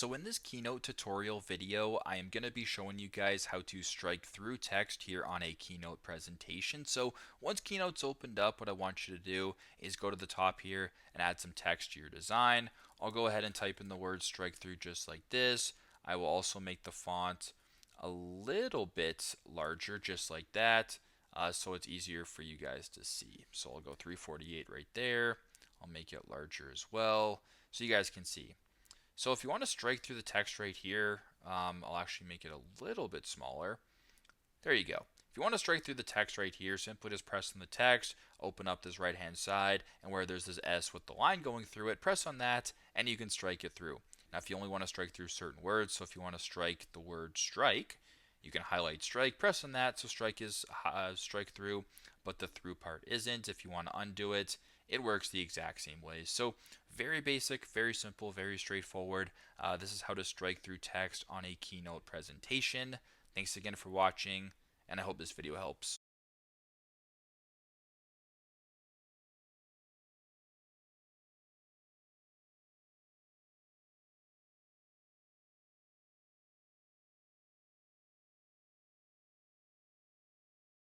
So in this Keynote tutorial video, I am going to be showing you guys how to strike through text here on a Keynote presentation. So once Keynote's opened up, what I want you to do is go to the top here and add some text to your design. I'll go ahead and type in the word strike through just like this. I will also make the font a little bit larger just like that, so it's easier for you guys to see. So I'll go 348 right there. I'll make it larger as well so you guys can see. So if you want to strike through the text right here, I'll actually make it a little bit smaller. There you go. If you want to strike through the text right here, simply just press on the text, open up this right hand side, and where there's this S with the line going through it, press on that, and you can strike it through. Now if you only want to strike through certain words, so if you want to strike the word strike, you can highlight strike, press on that, so strike is strike through, but the through part isn't. If you want to undo it, it works the exact same way. So very basic, very simple, very straightforward. This is how to strike through text on a Keynote presentation. Thanks again for watching, and I hope this video helps.